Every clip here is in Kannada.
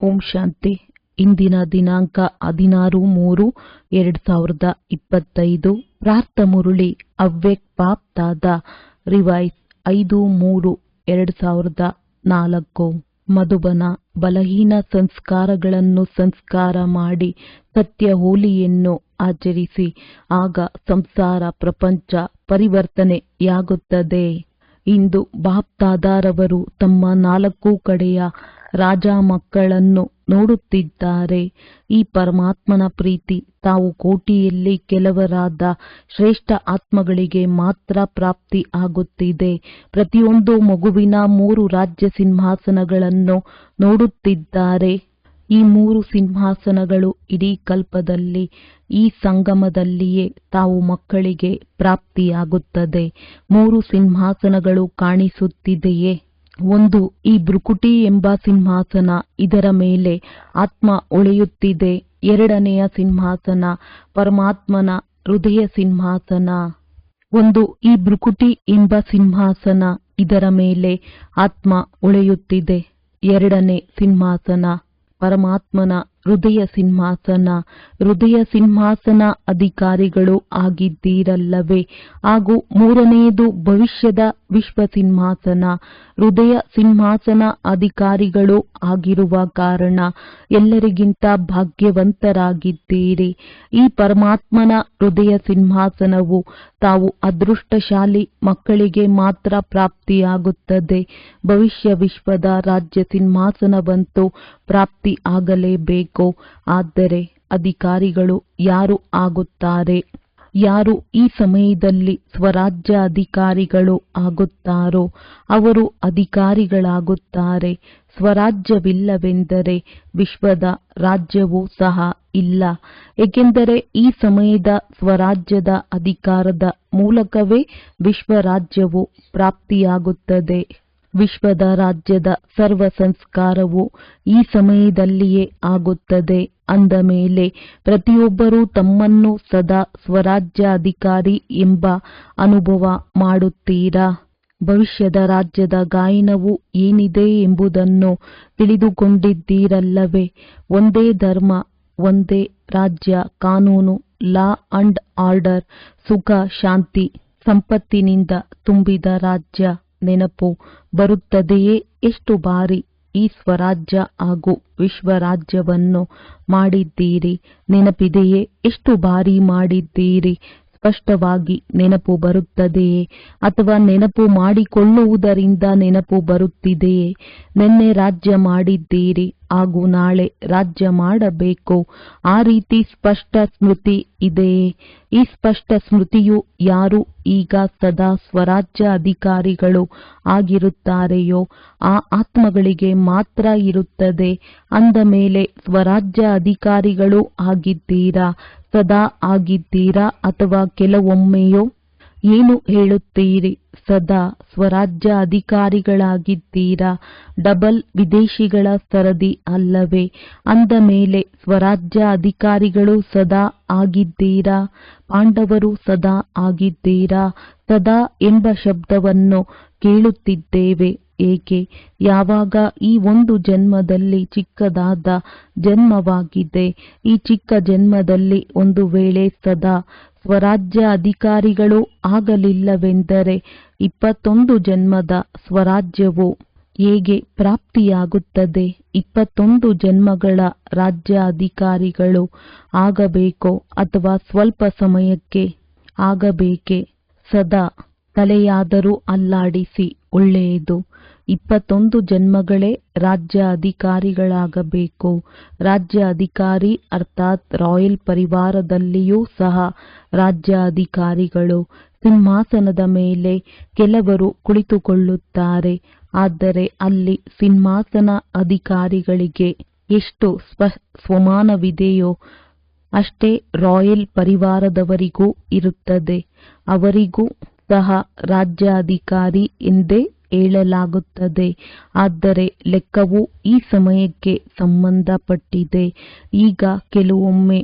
ಓಂ ಶಾಂತಿ. ಇಂದಿನ ದಿನಾಂಕ 16/3/2025. ಪ್ರಾರ್ಥ ಮುರುಳಿ ಅವ್ಯಕ್ತ ಬಾಪ್ದಾದ ರಿವೈಸ್ 5/3/2004. ಮಧುಬನ. ಬಲಹೀನ ಸಂಸ್ಕಾರಗಳನ್ನು ಸಂಸ್ಕಾರ ಮಾಡಿ ಸತ್ಯ ಹೋಲಿಯನ್ನು ಆಚರಿಸಿ, ಆಗ ಸಂಸಾರ ಪ್ರಪಂಚ ಪರಿವರ್ತನೆಯಾಗುತ್ತದೆ. ಇಂದು ಬಾಪ್ದಾದಾರವರು ತಮ್ಮ 4 ಕಡೆಯ ರಾಜ ಮಕ್ಕಳನ್ನು ನೋಡುತ್ತಿದ್ದಾರೆ. ಈ ಪರಮಾತ್ಮನ ಪ್ರೀತಿ ತಾವು ಕೋಟಿಯಲ್ಲಿ ಕೆಲವರಾದ ಶ್ರೇಷ್ಠ ಆತ್ಮಗಳಿಗೆ ಮಾತ್ರ ಪ್ರಾಪ್ತಿ ಆಗುತ್ತಿದೆ. ಪ್ರತಿಯೊಂದು ಮಗುವಿನ 3 ರಾಜ್ಯ ಸಿಂಹಾಸನಗಳನ್ನು ನೋಡುತ್ತಿದ್ದಾರೆ. ಈ 3 ಸಿಂಹಾಸನಗಳು ಇಡೀ ಕಲ್ಪದಲ್ಲಿ ಈ ಸಂಗಮದಲ್ಲಿಯೇ ತಾವು ಮಕ್ಕಳಿಗೆ ಪ್ರಾಪ್ತಿಯಾಗುತ್ತದೆ. 3 ಸಿಂಹಾಸನಗಳು ಕಾಣಿಸುತ್ತಿದೆಯೇ? ಒಂದು ಈ ಭ್ರುಕುಟಿ ಎಂಬ ಸಿಂಹಾಸನ, ಇದರ ಮೇಲೆ ಆತ್ಮ ಉಳಿಯುತ್ತಿದೆ. 2ನೆಯ ಸಿಂಹಾಸನ ಪರಮಾತ್ಮನ ಹೃದಯ ಸಿಂಹಾಸನ. ಒಂದು ಈ ಭ್ರುಕುಟಿ ಎಂಬ ಸಿಂಹಾಸನ, ಇದರ ಮೇಲೆ ಆತ್ಮ ಉಳಿಯುತ್ತಿದೆ. 2ನೇ ಸಿಂಹಾಸನ ಪರಮಾತ್ಮನ ಹೃದಯ ಸಿಂಹಾಸನ. ಹೃದಯ ಸಿಂಹಾಸನ ಅಧಿಕಾರಿಗಳು ಆಗಿದ್ದೀರಲ್ಲವೇ? ಹಾಗೂ 3ನೇದು ಭವಿಷ್ಯದ ವಿಶ್ವ ಸಿಂಹಾಸನ. ಹೃದಯ ಸಿಂಹಾಸನ ಅಧಿಕಾರಿಗಳು ಆಗಿರುವ ಕಾರಣ ಎಲ್ಲರಿಗಿಂತ ಭಾಗ್ಯವಂತರಾಗಿದ್ದೀರಿ. ಈ ಪರಮಾತ್ಮನ ಹೃದಯ ಸಿಂಹಾಸನವು ತಾವು ಅದೃಷ್ಟಶಾಲಿ ಮಕ್ಕಳಿಗೆ ಮಾತ್ರ ಪ್ರಾಪ್ತಿಯಾಗುತ್ತದೆ. ಭವಿಷ್ಯ ವಿಶ್ವದ ರಾಜ್ಯ ಸಿಂಹಾಸನವಂತೂ ಪ್ರಾಪ್ತಿ ಆಗಲೇಬೇಕು. ಆದರೆ ಅಧಿಕಾರಿಗಳು ಯಾರು ಆಗುತ್ತಾರೆ? ಯಾರು ಈ ಸಮಯದಲ್ಲಿ ಸ್ವರಾಜ್ಯ ಅಧಿಕಾರಿಗಳು ಆಗುತ್ತಾರೋ ಅವರು ಅಧಿಕಾರಿಗಳಾಗುತ್ತಾರೆ. ಸ್ವರಾಜ್ಯವಿಲ್ಲವೆಂದರೆ ವಿಶ್ವದ ರಾಜ್ಯವೂ ಸಹ ಇಲ್ಲ. ಏಕೆಂದರೆ ಈ ಸಮಯದ ಸ್ವರಾಜ್ಯದ ಅಧಿಕಾರದ ಮೂಲಕವೇ ವಿಶ್ವರಾಜ್ಯವು ಪ್ರಾಪ್ತಿಯಾಗುತ್ತದೆ. ವಿಶ್ವದ ರಾಜ್ಯದ ಸರ್ವ ಸಂಸ್ಕಾರವು ಈ ಸಮಯದಲ್ಲಿಯೇ ಆಗುತ್ತದೆ. ಅಂದ ಮೇಲೆ ಪ್ರತಿಯೊಬ್ಬರೂ ತಮ್ಮನ್ನು ಸದಾ ಸ್ವರಾಜ್ಯ ಅಧಿಕಾರಿ ಎಂಬ ಅನುಭವ ಮಾಡುತ್ತೀರಾ? ಭವಿಷ್ಯದ ರಾಜ್ಯದ ಗಾಯನವು ಏನಿದೆ ಎಂಬುದನ್ನು ತಿಳಿದುಕೊಂಡಿದ್ದೀರಲ್ಲವೇ? ಒಂದೇ ಧರ್ಮ, ಒಂದೇ ರಾಜ್ಯ, ಕಾನೂನು, ಲಾ ಅಂಡ್ ಆರ್ಡರ್, ಸುಖ, ಶಾಂತಿ, ಸಂಪತ್ತಿನಿಂದ ತುಂಬಿದ ರಾಜ್ಯ. ನೆನಪು ಬರುತ್ತದೆಯೇ? ಎಷ್ಟು ಬಾರಿ ಈ ಸ್ವರಾಜ್ಯ ಹಾಗೂ ವಿಶ್ವರಾಜ್ಯವನ್ನು ಮಾಡಿದ್ದೀರಿ? ನೆನಪಿದೆಯೇ? ಎಷ್ಟು ಬಾರಿ ಮಾಡಿದ್ದೀರಿ? ಸ್ಪಷ್ಟವಾಗಿ ನೆನಪು ಬರುತ್ತದೆಯೇ? ಅಥವಾ ನೆನಪು ಮಾಡಿಕೊಳ್ಳುವುದರಿಂದ ನೆನಪು ಬರುತ್ತಿದೆಯೇ? ನಿನ್ನೆ ರಾಜ್ಯ ಮಾಡಿದ್ದೀರಿ ಹಾಗೂ ನಾಳೆ ರಾಜ್ಯ ಮಾಡಬೇಕು. ಆ ರೀತಿ ಸ್ಪಷ್ಟ ಸ್ಮೃತಿ ಇದೆಯೇ? ಈ ಸ್ಪಷ್ಟ ಸ್ಮೃತಿಯು ಯಾರು ಈಗ ಸದಾ ಸ್ವರಾಜ್ಯ ಅಧಿಕಾರಿಗಳು ಆಗಿರುತ್ತಾರೆಯೋ ಆ ಆತ್ಮಗಳಿಗೆ ಮಾತ್ರ ಇರುತ್ತದೆ. ಅಂದ ಮೇಲೆ ಸ್ವರಾಜ್ಯ ಅಧಿಕಾರಿಗಳು ಆಗಿದ್ದೀರಾ? ಸದಾ ಆಗಿದ್ದೀರಾ ಅಥವಾ ಕೆಲವೊಮ್ಮೆಯೋ? ಏನು ಹೇಳುತ್ತೀರಿ? ಸದಾ ಸ್ವರಾಜ್ಯ ಅಧಿಕಾರಿಗಳಾಗಿದ್ದೀರಾ? ಡಬಲ್ ವಿದೇಶಿಗಳ ಸರದಿ ಅಲ್ಲವೇ? ಅಂದ ಮೇಲೆ ಸ್ವರಾಜ್ಯ ಅಧಿಕಾರಿಗಳು ಸದಾ ಆಗಿದ್ದೀರಾ? ಪಾಂಡವರು ಸದಾ ಆಗಿದ್ದೀರಾ? ಸದಾ ಎಂಬ ಶಬ್ದವನ್ನು ಕೇಳುತ್ತಿದ್ದೇವೆ. ಏಕೆ? ಯಾವಾಗ ಈ ಒಂದು ಜನ್ಮದಲ್ಲಿ ಚಿಕ್ಕದಾದ ಜನ್ಮವಾಗಿದೆ. ಈ ಚಿಕ್ಕ ಜನ್ಮದಲ್ಲಿ ಒಂದು ವೇಳೆ ಸದಾ ಸ್ವರಾಜ್ಯ ಅಧಿಕಾರಿಗಳು ಆಗಲಿಲ್ಲವೆಂದರೆ 21 ಜನ್ಮದ ಸ್ವರಾಜ್ಯವು ಹೇಗೆ ಪ್ರಾಪ್ತಿಯಾಗುತ್ತದೆ? 21 ಜನ್ಮಗಳ ರಾಜ್ಯ ಅಧಿಕಾರಿಗಳು ಆಗಬೇಕೋ ಅಥವಾ ಸ್ವಲ್ಪ ಸಮಯಕ್ಕೆ ಆಗಬೇಕೆ? ಸದಾ ತಲೆಯಾದರೂ ಅಲ್ಲಾಡಿಸಿ ಒಳ್ಳೆಯದು. 21 ಜನ್ಮಗಳೇ ರಾಜ್ಯ ಅಧಿಕಾರಿಗಳಾಗಬೇಕು. ರಾಜ್ಯ ಅಧಿಕಾರಿ ಅರ್ಥಾತ್ ರಾಯಲ್ ಪರಿವಾರದಲ್ಲಿಯೂ ಸಹ ರಾಜ್ಯ ಅಧಿಕಾರಿಗಳು. ಸಿಂಹಾಸನದ ಮೇಲೆ ಕೆಲವರು ಕುಳಿತುಕೊಳ್ಳುತ್ತಾರೆ. ಆದರೆ ಅಲ್ಲಿ ಸಿಂಹಾಸನ ಅಧಿಕಾರಿಗಳಿಗೆ ಎಷ್ಟು ಸ್ವಮಾನವಿದೆಯೋ ಅಷ್ಟೇ ರಾಯಲ್ ಪರಿವಾರದವರಿಗೂ ಇರುತ್ತದೆ. ಅವರಿಗೂ ಸಹ ರಾಜ್ಯ ಅಧಿಕಾರಿ ಎಂದೇ ಹೇಳಲಾಗುತ್ತದೆ. ಆದರೆ ಲೆಕ್ಕವು ಈ ಸಮಯಕ್ಕೆ ಸಂಬಂಧಪಟ್ಟಿದೆ. ಈಗ ಕೆಲವೊಮ್ಮೆ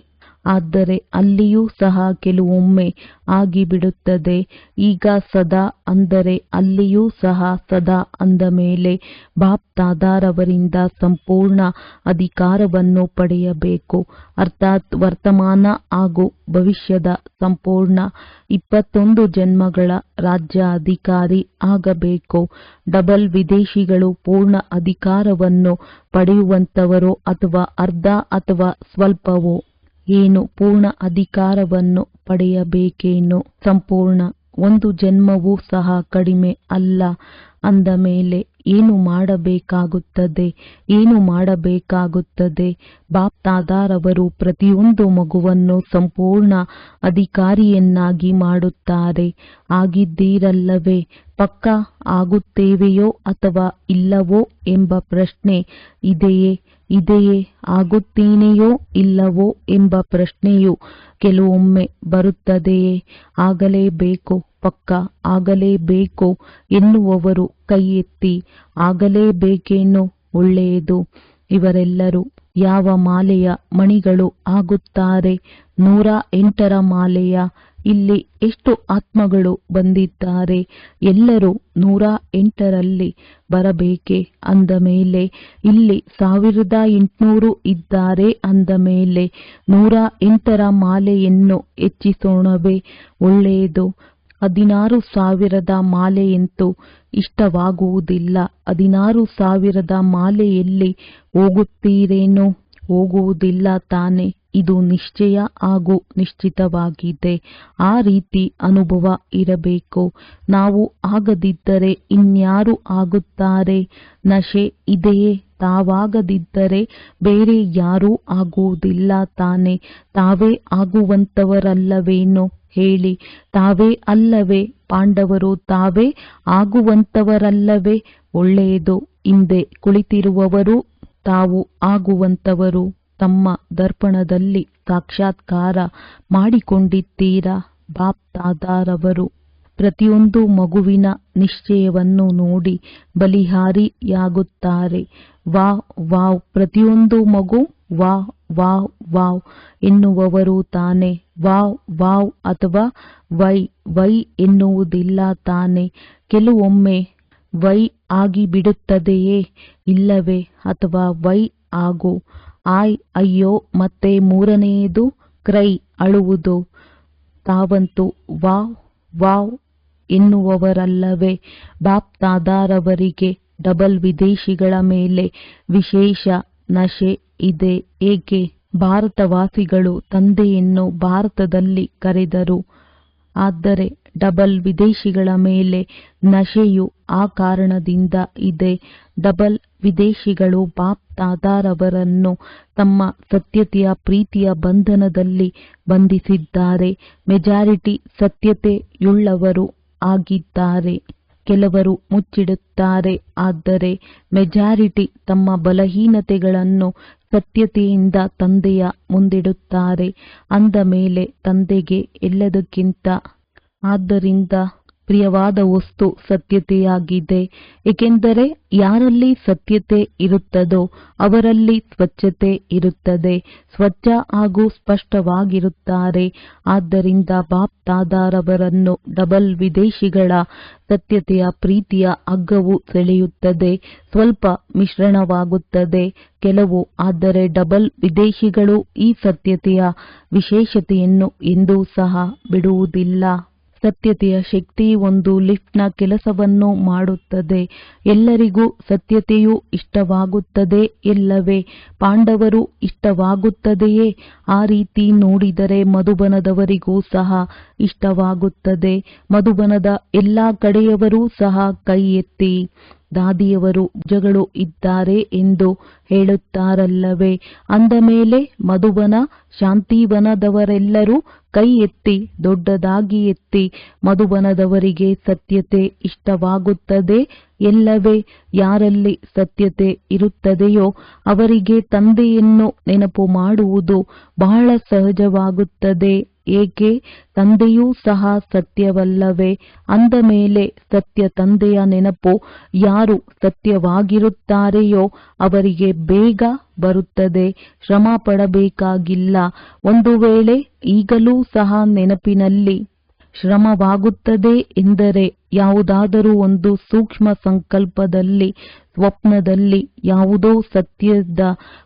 ಆದರೆ ಅಲ್ಲಿಯೂ ಸಹ ಕೆಲವೊಮ್ಮೆ ಆಗಿಬಿಡುತ್ತದೆ. ಈಗ ಸದಾ ಅಂದರೆ ಅಲ್ಲಿಯೂ ಸಹ ಸದಾ ಅಂದ ಮೇಲೆ ಬಾಪ್ ದಾದಾರವರಿಂದ ಸಂಪೂರ್ಣ ಅಧಿಕಾರವನ್ನು ಪಡೆಯಬೇಕು. ಅರ್ಥಾತ್ ವರ್ತಮಾನ ಹಾಗೂ ಭವಿಷ್ಯದ ಸಂಪೂರ್ಣ 21 ಜನ್ಮಗಳ ರಾಜ್ಯ ಅಧಿಕಾರಿ ಆಗಬೇಕು. ಡಬಲ್ ವಿದೇಶಿಗಳು ಪೂರ್ಣ ಅಧಿಕಾರವನ್ನು ಪಡೆಯುವಂತವರೋ ಅಥವಾ ಅರ್ಧ ಅಥವಾ ಸ್ವಲ್ಪವೋ ಏನು ಪೂರ್ಣ ಅಧಿಕಾರವನ್ನು ಪಡೆಯಬೇಕೇನು? ಸಂಪೂರ್ಣ ಒಂದು ಜನ್ಮವೂ ಸಹ ಕಡಿಮೆ ಅಲ್ಲ ಅಂದ ಮೇಲೆ ಏನು ಮಾಡಬೇಕಾಗುತ್ತದೆ? ಏನು ಮಾಡಬೇಕಾಗುತ್ತದೆ? ಬಾಪ್ ದಾದಾರವರು ಪ್ರತಿಯೊಂದು ಮಗುವನ್ನು ಸಂಪೂರ್ಣ ಅಧಿಕಾರಿಯನ್ನಾಗಿ ಮಾಡುತ್ತಾರೆ. ಆಗಿದ್ದೀರಲ್ಲವೇ? ಪಕ್ಕಾ ಆಗುತ್ತೇವೆಯೋ ಅಥವಾ ಇಲ್ಲವೋ ಎಂಬ ಪ್ರಶ್ನೆ ಇದೆಯೇ? ಆಗುತ್ತೇನೆಯೋ ಇಲ್ಲವೋ ಎಂಬ ಪ್ರಶ್ನೆಯು ಕೆಲವೊಮ್ಮೆ ಬರುತ್ತದೆಯೇ? ಆಗಲೇಬೇಕು, ಪಕ್ಕಾ ಆಗಲೇಬೇಕು ಎನ್ನುವವರು ಕೈ ಎತ್ತಿ. ಆಗಲೇಬೇಕೇನೋ? ಒಳ್ಳೆಯದು. ಇವರೆಲ್ಲರೂ ಯಾವ ಮಾಲೆಯ ಮಣಿಗಳು ಆಗುತ್ತಾರೆ? 108ರ ಮಾಲೆಯ. ಇಲ್ಲಿ ಎಷ್ಟು ಆತ್ಮಗಳು ಬಂದಿದ್ದಾರೆ? ಎಲ್ಲರೂ 108ರಲ್ಲಿ ಬರಬೇಕೆ? ಅಂದ ಮೇಲೆ ಇಲ್ಲಿ 1800 ಇದ್ದಾರೆ ಅಂದ ಮೇಲೆ 108ರ ಮಾಲೆಯನ್ನು ಹೆಚ್ಚಿಸೋಣವೇ? ಒಳ್ಳೆಯದು. 16,000ದ ಮಾಲೆಯಂತೂ ಇಷ್ಟವಾಗುವುದಿಲ್ಲ. 16,000ದ ಮಾಲೆಯಲ್ಲಿ ಹೋಗುತ್ತೀರೇನೋ? ಹೋಗುವುದಿಲ್ಲ ತಾನೆ. ಇದು ನಿಶ್ಚಯ ಹಾಗೂ ನಿಶ್ಚಿತವಾಗಿದೆ. ಆ ರೀತಿ ಅನುಭವ ಇರಬೇಕು. ನಾವು ಆಗದಿದ್ದರೆ ಇನ್ಯಾರು ಆಗುತ್ತಾರೆ? ನಶೆ ಇದೆಯೇ? ತಾವಾಗದಿದ್ದರೆ ಬೇರೆ ಯಾರೂ ಆಗುವುದಿಲ್ಲ ತಾನೆ. ತಾವೇ ಆಗುವಂತವರಲ್ಲವೇನೋ ಹೇಳಿ? ತಾವೇ ಅಲ್ಲವೇ? ಪಾಂಡವರು ತಾವೇ ಆಗುವಂತವರಲ್ಲವೇ? ಒಳ್ಳೆಯದು. ಹಿಂದೆ ಕುಳಿತಿರುವವರು ತಾವು ಆಗುವಂತವರು. ತಮ್ಮ ದರ್ಪಣದಲ್ಲಿ ಸಾಕ್ಷಾತ್ಕಾರ ಮಾಡಿಕೊಂಡಿದ್ದೀರಾ? ಬಾಪ್ ದಾದಾರವರು ಪ್ರತಿಯೊಂದು ಮಗುವಿನ ನಿಶ್ಚಯವನ್ನು ನೋಡಿ ಬಲಿಹಾರಿಯಾಗುತ್ತಾರೆ. Wow wow. ಪ್ರತಿಯೊಂದು ಮಗು ವಾವ್ ವಾವ್ ವಾವ್ ಎನ್ನುವವರು ತಾನೆ. ವಾವ್ ವಾವ್ ಅಥವಾ ವೈ ಎನ್ನುವುದಿಲ್ಲ ತಾನೆ. ಕೆಲವೊಮ್ಮೆ ವೈ ಆಗಿಬಿಡುತ್ತದೆಯೇ? ಇಲ್ಲವೇ? ಅಥವಾ ವೈ ಆಗು ಆಯ್ ಅಯ್ಯೋ ಮತ್ತೆ ಮೂರನೆಯದು ಕ್ರೈ ಅಳುವುದು. ತಾವಂತೂ ವಾವ್ ವಾವ್ ಎನ್ನುವವರಲ್ಲವೇ? ಬಾಪ್ ದಾದಾರವರಿಗೆ ಡಬಲ್ ವಿದೇಶಿಗಳ ಮೇಲೆ ವಿಶೇಷ ನಶೆ ಇದೆ. ಏಕೆ? ಭಾರತವಾಸಿಗಳು ತಂದೆಯನ್ನು ಭಾರತದಲ್ಲಿ ಕರೆದರು. ಆದರೆ ಡಬಲ್ ವಿದೇಶಿಗಳ ಮೇಲೆ ನಶೆಯು ಆ ಕಾರಣದಿಂದ ಇದೆ. ಡಬಲ್ ವಿದೇಶಿಗಳು ಬಾಪ್ ದಾದಾರವರನ್ನು ತಮ್ಮ ಸತ್ಯತೆಯ ಪ್ರೀತಿಯ ಬಂಧನದಲ್ಲಿ ಬಂಧಿಸಿದ್ದಾರೆ. ಮೆಜಾರಿಟಿ ಸತ್ಯತೆಯುಳ್ಳವರು ಆಗಿದ್ದಾರೆ. ಕೆಲವರು ಮುಚ್ಚಿಡುತ್ತಾರೆ. ಆದರೆ ಮೆಜಾರಿಟಿ ತಮ್ಮ ಬಲಹೀನತೆಗಳನ್ನು ಸತ್ಯತೆಯಿಂದ ತಂದೆಯ ಮುಂದಿಡುತ್ತಾರೆ. ಅಂದ ಮೇಲೆ ತಂದೆಗೆ ಎಲ್ಲದಕ್ಕಿಂತ ಆದ್ದರಿಂದ ಪ್ರಿಯವಾದ ವಸ್ತು ಸತ್ಯತೆಯಾಗಿದೆ. ಏಕೆಂದರೆ ಯಾರಲ್ಲಿ ಸತ್ಯತೆ ಇರುತ್ತದೋ ಅವರಲ್ಲಿ ಸ್ವಚ್ಛತೆ ಇರುತ್ತದೆ. ಸ್ವಚ್ಛ ಹಾಗೂ ಸ್ಪಷ್ಟವಾಗಿರುತ್ತಾರೆ. ಆದ್ದರಿಂದ ಬಾಪ್ ದಾದಾರವರನ್ನು ಡಬಲ್ ವಿದೇಶಿಗಳ ಸತ್ಯತೆಯ ಪ್ರೀತಿಯ ಹಗ್ಗವು ಸೆಳೆಯುತ್ತದೆ. ಸ್ವಲ್ಪ ಮಿಶ್ರಣವಾಗುತ್ತದೆ ಕೆಲವು. ಆದರೆ ಡಬಲ್ ವಿದೇಶಿಗಳು ಈ ಸತ್ಯತೆಯ ವಿಶೇಷತೆಯನ್ನು ಎಂದೂ ಸಹ ಬಿಡುವುದಿಲ್ಲ. ಸತ್ಯತೆಯ ಶಕ್ತಿ ಒಂದು ಲಿಫ್ಟ್ನ ಕೆಲಸವನ್ನು ಮಾಡುತ್ತದೆ. ಎಲ್ಲರಿಗೂ ಸತ್ಯತೆಯು ಇಷ್ಟವಾಗುತ್ತದೆ ಎಲ್ಲವೇ? ಪಾಂಡವರು ಇಷ್ಟವಾಗುತ್ತದೆಯೇ? ಆ ರೀತಿ ನೋಡಿದರೆ ಮಧುಬನದವರಿಗೂ ಸಹ ಇಷ್ಟವಾಗುತ್ತದೆ. ಮಧುಬನದ ಎಲ್ಲಾ ಕಡೆಯವರೂ ಸಹ ಕೈ ಎತ್ತಿ. ದಾದಿಯವರು ಭುಜಗಳು ಇದ್ದಾರೆ ಎಂದು ಹೇಳುತ್ತಾರಲ್ಲವೇ? ಅಂದ ಮೇಲೆ ಮಧುಬನ ಶಾಂತಿವನದವರೆಲ್ಲರೂ ಕೈ ಎತ್ತಿ, ದೊಡ್ಡದಾಗಿ ಎತ್ತಿ. ಮಧುಬನದವರಿಗೆ ಸತ್ಯತೆ ಇಷ್ಟವಾಗುತ್ತದೆ ಎಲ್ಲವೇ? ಯಾರಲ್ಲಿ ಸತ್ಯತೆ ಇರುತ್ತದೆಯೋ ಅವರಿಗೆ ತಂದೆಯನ್ನು ನೆನಪು ಮಾಡುವುದು ಬಹಳ ಸಹಜವಾಗುತ್ತದೆ. ಏಕೆ ತಂದೆಯೂ ಸಹ ಸತ್ಯವಲ್ಲವೇ? ಅಂದ ಮೇಲೆ ಸತ್ಯ ತಂದೆಯ ನೆನಪು ಯಾರು ಸತ್ಯವಾಗಿರುತ್ತಾರೆಯೋ ಅವರಿಗೆ ಬೇಗ ಬರುತ್ತದೆ, ಶ್ರಮ ಪಡಬೇಕಾಗಿಲ್ಲ. ಒಂದು ವೇಳೆ ಈಗಲೂ ಸಹ ನೆನಪಿನಲ್ಲಿ ಶ್ರಮವಾಗುತ್ತದೆ ಎಂದರೆ ಯಾವುದಾದರೂ ಒಂದು ಸೂಕ್ಷ್ಮ ಸಂಕಲ್ಪದಲ್ಲಿ, ಸ್ವಪ್ನದಲ್ಲಿ ಯಾವುದೋ ಸತ್ಯದ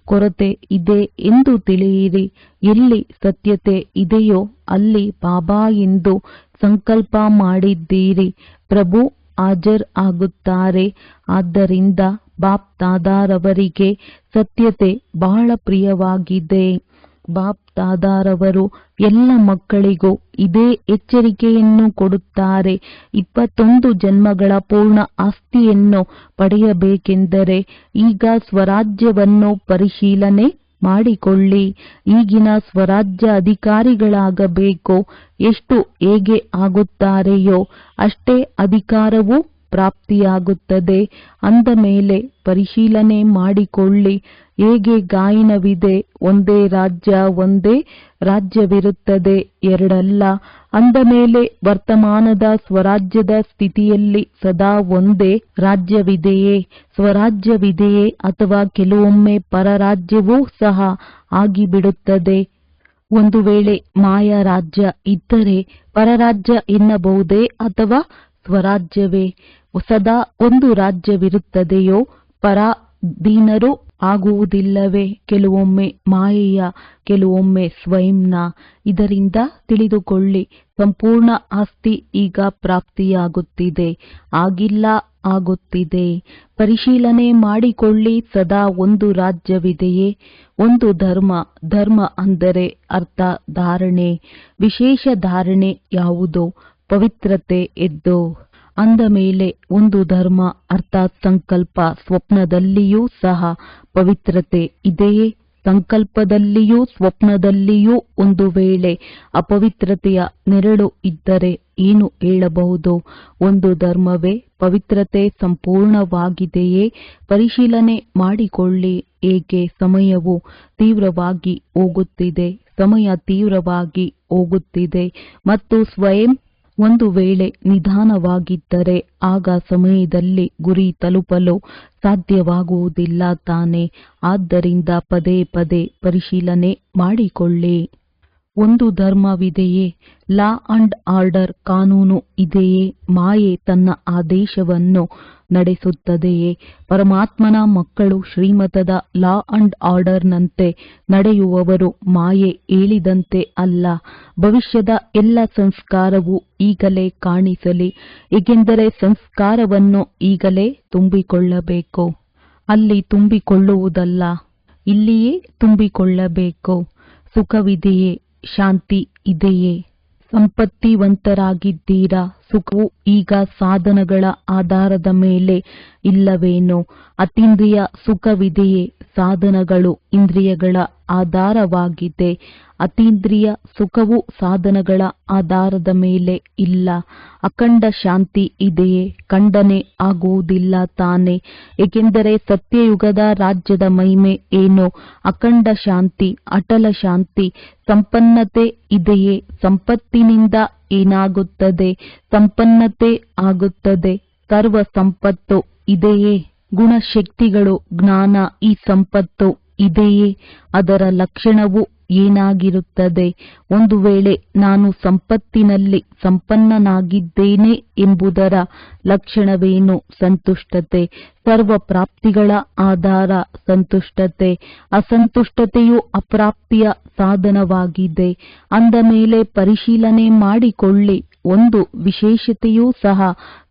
ಕೊರತೆ ಇದೆ ಎಂದು ತಿಳಿಯಿರಿ. ಎಲ್ಲಿ ಸತ್ಯತೆ ಇದೆಯೋ ಅಲ್ಲಿ ಬಾಬಾ ಎಂದು ಸಂಕಲ್ಪ ಮಾಡಿದ್ದೀರಿ, ಪ್ರಭು ಹಾಜರ್ ಆಗುತ್ತಾರೆ. ಆದ್ದರಿಂದ ಬಾಪ್ ದಾದಾರವರಿಗೆ ಸತ್ಯತೆ ಬಹಳ ಪ್ರಿಯವಾಗಿದೆ. ಬಾಪ್ ದಾದಾರವರು ಎಲ್ಲ ಮಕ್ಕಳಿಗೂ ಇದೇ ಎಚ್ಚರಿಕೆಯನ್ನು ಕೊಡುತ್ತಾರೆ. 21 ಜನ್ಮಗಳ ಪೂರ್ಣ ಆಸ್ತಿಯನ್ನು ಪಡೆಯಬೇಕೆಂದರೆ ಈಗ ಸ್ವರಾಜ್ಯವನ್ನು ಪರಿಶೀಲನೆ ಮಾಡಿಕೊಳ್ಳಿ. ಈಗಿನ ಸ್ವರಾಜ್ಯ ಅಧಿಕಾರಿಗಳಾಗಬೇಕು. ಎಷ್ಟು ಹೇಗೆ ಆಗುತ್ತಾರೆಯೋ ಅಷ್ಟೇ ಅಧಿಕಾರವೂ ಪ್ರಾಪ್ತಿಯಾಗುತ್ತದೆ. ಅಂದ ಮೇಲೆ ಪರಿಶೀಲನೆ ಮಾಡಿಕೊಳ್ಳಿ. ಹೇಗೆ ಗಾಯನವಿದೆ, ಒಂದೇ ರಾಜ್ಯವಿರುತ್ತದೆ, ಎರಡಲ್ಲ. ಅಂದ ಮೇಲೆ ವರ್ತಮಾನದ ಸ್ವರಾಜ್ಯದ ಸ್ಥಿತಿಯಲ್ಲಿ ಸದಾ ಒಂದೇ ರಾಜ್ಯವಿದೆಯೇ, ಸ್ವರಾಜ್ಯವಿದೆಯೇ, ಅಥವಾ ಕೆಲವೊಮ್ಮೆ ಪರರಾಜ್ಯವೂ ಸಹ ಆಗಿಬಿಡುತ್ತದೆ. ಒಂದು ವೇಳೆ ಮಾಯಾ ರಾಜ್ಯ ಇದ್ದರೆ ಪರರಾಜ್ಯ ಎನ್ನಬಹುದೇ ಅಥವಾ ಸ್ವರಾಜ್ಯವೇ? ಸದಾ ಒಂದು ರಾಜ್ಯವಿರುತ್ತದೆಯೋ? ಪರಾಧೀನರು ಆಗುವುದಿಲ್ಲವೇ? ಕೆಲವೊಮ್ಮೆ ಮಾಯೆಯ, ಕೆಲವೊಮ್ಮೆ ಸ್ವಯಂನ. ಇದರಿಂದ ತಿಳಿದುಕೊಳ್ಳಿ, ಸಂಪೂರ್ಣ ಆಸ್ತಿ ಈಗ ಪ್ರಾಪ್ತಿಯಾಗುತ್ತಿದೆ, ಆಗಿಲ್ಲ, ಆಗುತ್ತಿದೆ. ಪರಿಶೀಲನೆ ಮಾಡಿಕೊಳ್ಳಿ. ಸದಾ ಒಂದು ರಾಜ್ಯವಿದೆಯೇ? ಒಂದು ಧರ್ಮ ಅಂದರೆ ಅರ್ಥ ಧಾರಣೆ. ವಿಶೇಷ ಧಾರಣೆ ಯಾವುದು? ಪವಿತ್ರತೆ ಎದ್ದು. ಅಂದ ಮೇಲೆ ಒಂದು ಧರ್ಮ ಅರ್ಥಾತ್ ಸಂಕಲ್ಪ. ಸ್ವಪ್ನದಲ್ಲಿಯೂ ಸಹ ಪವಿತ್ರತೆ ಇದೆಯೇ? ಸಂಕಲ್ಪದಲ್ಲಿಯೂ ಸ್ವಪ್ನದಲ್ಲಿಯೂ ಒಂದು ವೇಳೆ ಅಪವಿತ್ರತೆಯ ನೆರಳು ಇದ್ದರೆ ಏನು ಹೇಳಬಹುದು? ಒಂದು ಧರ್ಮವೇ ಪವಿತ್ರತೆ ಸಂಪೂರ್ಣವಾಗಿದೆಯೇ? ಪರಿಶೀಲನೆ ಮಾಡಿಕೊಳ್ಳಿ. ಏಕೆ ಸಮಯವು ತೀವ್ರವಾಗಿ ಹೋಗುತ್ತಿದೆ ಮತ್ತು ಸ್ವಯಂ ಒಂದು ವೇಳೆ ನಿಧಾನವಾಗಿದ್ದರೆ ಆಗ ಸಮಯದಲ್ಲಿ ಗುರಿ ತಲುಪಲು ಸಾಧ್ಯವಾಗುವುದಿಲ್ಲ ತಾನೆ. ಆದ್ದರಿಂದ ಪದೇ ಪದೇ ಪರಿಶೀಲನೆ ಮಾಡಿಕೊಳ್ಳಿ. ಒಂದು ಧರ್ಮವಿದೆಯೇ? ಲಾ ಅಂಡ್ ಆರ್ಡರ್ ಕಾನೂನು ಇದೆಯೇ? ಮಾಯೆ ತನ್ನ ಆದೇಶವನ್ನು ನಡೆಸುತ್ತದೆಯೇ? ಪರಮಾತ್ಮನ ಮಕ್ಕಳು ಶ್ರೀಮತದ ಲಾ ಅಂಡ್ ಆರ್ಡರ್ನಂತೆ ನಡೆಯುವವರು. ಮಾಯೆ ಹೇಳಿದಂತೆ ಅಲ್ಲ. ಭವಿಷ್ಯದ ಎಲ್ಲ ಸಂಸ್ಕಾರವು ಈಗಲೇ ಕಾಣಿಸಲಿ, ಏಕೆಂದರೆ ಸಂಸ್ಕಾರವನ್ನು ಈಗಲೇ ತುಂಬಿಕೊಳ್ಳಬೇಕು. ಅಲ್ಲಿ ತುಂಬಿಕೊಳ್ಳುವುದಲ್ಲ, ಇಲ್ಲಿಯೇ ತುಂಬಿಕೊಳ್ಳಬೇಕು. ಸುಖವಿದೆಯೇ? ಶಾಂತಿ ಇದೆಯೇ? ಸಂಪತ್ತಿವಂತರಾಗಿದ್ದೀರಾ? ಸುಖವು ಈಗ ಸಾಧನಗಳ ಆಧಾರದ ಮೇಲೆ ಇಲ್ಲವೇನೋ? ಅತೀಂದ್ರಿಯ ಸುಖವಿದೆಯೇ? ಸಾಧನಗಳು ಇಂದ್ರಿಯಗಳ ಆಧಾರವಾಗಿದೆ. ಅತೀಂದ್ರಿಯ ಸುಖವು ಸಾಧನಗಳ ಆಧಾರದ ಮೇಲೆ ಇಲ್ಲ. ಅಖಂಡ ಶಾಂತಿ ಇದೆಯೇ? ಖಂಡನೆ ಆಗುವುದಿಲ್ಲ ತಾನೆ, ಏಕೆಂದರೆ ಸತ್ಯಯುಗದ ರಾಜ್ಯದ ಮಹಿಮೆ ಏನು? ಅಖಂಡ ಶಾಂತಿ, ಅಟಲ ಶಾಂತಿ. ಸಂಪನ್ನತೆ ಇದೆಯೇ? ಸಂಪತ್ತಿನಿಂದ ಏನಾಗುತ್ತದೆ? ಸಂಪನ್ನತೆ ಆಗುತ್ತದೆ. ಸರ್ವ ಸಂಪತ್ತು ಇದೆಯೇ? ಗುಣಶಕ್ತಿಗಳು, ಜ್ಞಾನ, ಈ ಸಂಪತ್ತು ಇದೆಯೇ? ಅದರ ಲಕ್ಷಣವು ಏನಾಗಿರುತ್ತದೆ? ಒಂದು ವೇಳೆ ನಾನು ಸಂಪತ್ತಿನಲ್ಲಿ ಸಂಪನ್ನನಾಗಿದ್ದೇನೆ ಎಂಬುದರ ಲಕ್ಷಣವೇನು? ಸಂತುಷ್ಟತೆ. ಸರ್ವ ಪ್ರಾಪ್ತಿಗಳ ಆಧಾರ ಸಂತುಷ್ಟತೆ. ಅಸಂತುಷ್ಟತೆಯು ಅಪ್ರಾಪ್ತಿಯ ಸಾಧನವಾಗಿದೆ. ಅಂದ ಮೇಲೆ ಪರಿಶೀಲನೆ ಮಾಡಿಕೊಳ್ಳಿ. ಒಂದು ವಿಶೇಷತೆಯೂ ಸಹ